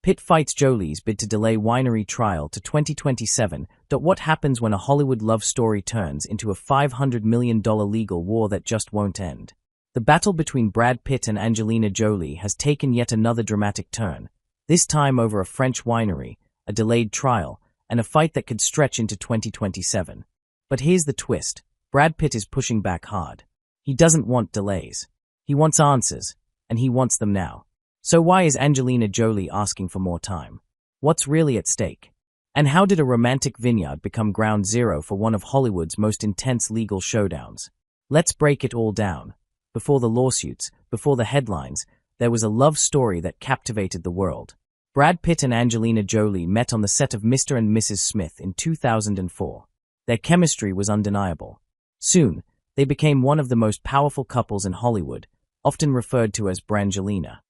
Pitt fights Jolie's bid to delay winery trial to 2027. What happens when a Hollywood love story turns into a $500 million legal war that just won't end? The battle between Brad Pitt and Angelina Jolie has taken yet another dramatic turn, this time over a French winery, a delayed trial, and a fight that could stretch into 2027. But here's the twist. Brad Pitt is pushing back hard. He doesn't want delays. He wants answers, and he wants them now. So why is Angelina Jolie asking for more time? What's really at stake? And how did a romantic vineyard become ground zero for one of Hollywood's most intense legal showdowns? Let's break it all down. Before the lawsuits, before the headlines, there was a love story that captivated the world. Brad Pitt and Angelina Jolie met on the set of Mr. and Mrs. Smith in 2004. Their chemistry was undeniable. Soon, they became one of the most powerful couples in Hollywood, often referred to as Brangelina.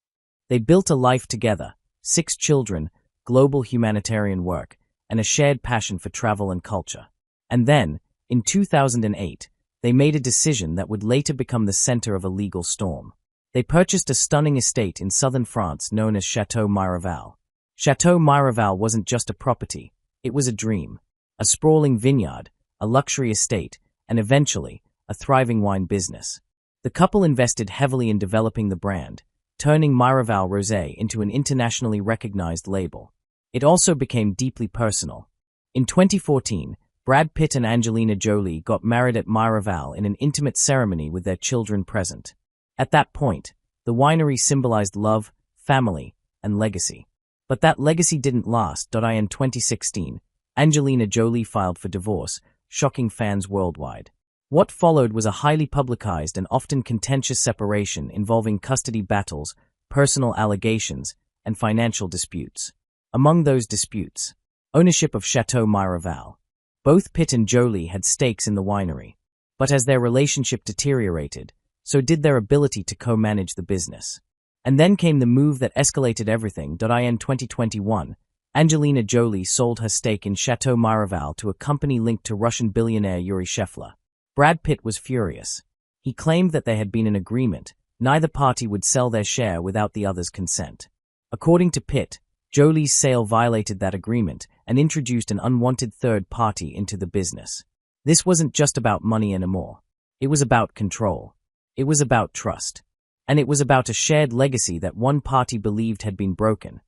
They built a life together, 6 children, global humanitarian work, and a shared passion for travel and culture. And then, in 2008, they made a decision that would later become the center of a legal storm. They purchased a stunning estate in southern France known as Chateau Miraval. Chateau Miraval wasn't just a property, it was a dream. A sprawling vineyard, a luxury estate, and eventually, a thriving wine business. The couple invested heavily in developing the brand, turning Miraval Rosé into an internationally recognized label. It also became deeply personal. In 2014, Brad Pitt and Angelina Jolie got married at Miraval in an intimate ceremony with their children present. At that point, the winery symbolized love, family, and legacy. But that legacy didn't last. In 2016, Angelina Jolie filed for divorce, shocking fans worldwide. What followed was a highly publicized and often contentious separation involving custody battles, personal allegations, and financial disputes. Among those disputes, ownership of Chateau Miraval. Both Pitt and Jolie had stakes in the winery. But as their relationship deteriorated, so did their ability to co-manage the business. And then came the move that escalated everything. In 2021, Angelina Jolie sold her stake in Chateau Miraval to a company linked to Russian billionaire Yuri Shefler. Brad Pitt was furious. He claimed that there had been an agreement. Neither party would sell their share without the other's consent. According to Pitt, Jolie's sale violated that agreement and introduced an unwanted third party into the business. This wasn't just about money anymore. It was about control. It was about trust. And it was about a shared legacy that one party believed had been broken.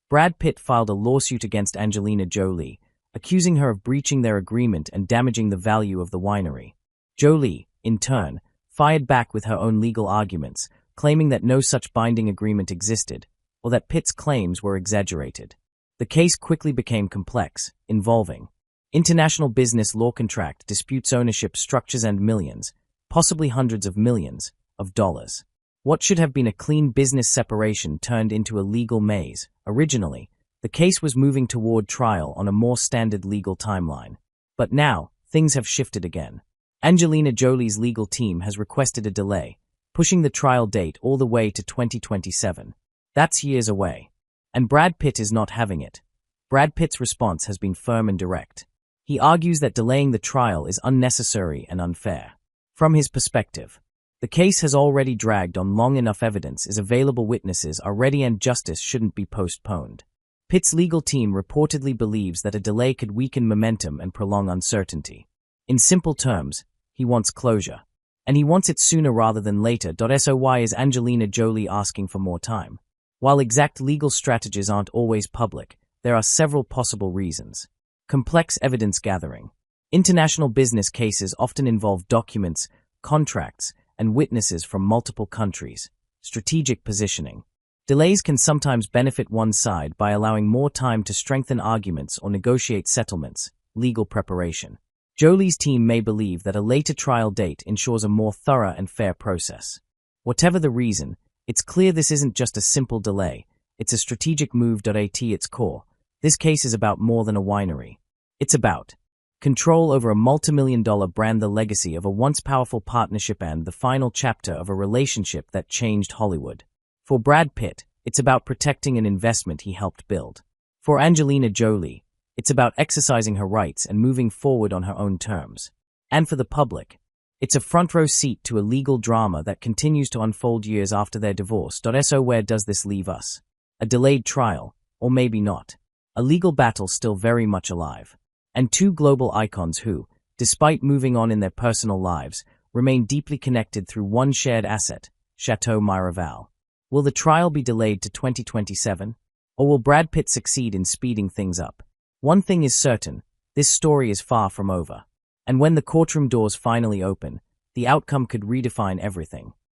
Brad Pitt filed a lawsuit against Angelina Jolie, accusing her of breaching their agreement and damaging the value of the winery. Jolie, in turn, fired back with her own legal arguments, claiming that no such binding agreement existed, or that Pitt's claims were exaggerated. The case quickly became complex, involving international business law, contract disputes, ownership structures, and millions, possibly hundreds of millions, of dollars. What should have been a clean business separation turned into a legal maze. Originally, the case was moving toward trial on a more standard legal timeline. But now, things have shifted again. Angelina Jolie's legal team has requested a delay, pushing the trial date all the way to 2027. That's years away. And Brad Pitt is not having it. Brad Pitt's response has been firm and direct. He argues that delaying the trial is unnecessary and unfair. From his perspective, the case has already dragged on. Long enough evidence is available, witnesses are ready, and justice shouldn't be postponed. Pitt's legal team reportedly believes that a delay could weaken momentum and prolong uncertainty. In simple terms, he wants closure. And he wants it sooner rather than later. So why is Angelina Jolie asking for more time? While exact legal strategies aren't always public, there are several possible reasons. Complex evidence gathering. International business cases often involve documents, contracts, and witnesses from multiple countries. Strategic positioning. Delays can sometimes benefit one side by allowing more time to strengthen arguments or negotiate settlements. Legal preparation. Jolie's team may believe that a later trial date ensures a more thorough and fair process. Whatever the reason, it's clear this isn't just a simple delay, it's a strategic move. At its core, this case is about more than a winery. It's about control over a multimillion-dollar brand, the legacy of a once powerful partnership, and the final chapter of a relationship that changed Hollywood. For Brad Pitt, it's about protecting an investment he helped build. For Angelina Jolie, it's about exercising her rights and moving forward on her own terms. And for the public, it's a front-row seat to a legal drama that continues to unfold years after their divorce. So where does this leave us? A delayed trial, Or maybe not. A legal battle still very much alive. And two global icons who, despite moving on in their personal lives, remain deeply connected through one shared asset, Chateau Miraval. Will the trial be delayed to 2027? Or will Brad Pitt succeed in speeding things up? One thing is certain, this story is far from over. And when the courtroom doors finally open, the outcome could redefine everything.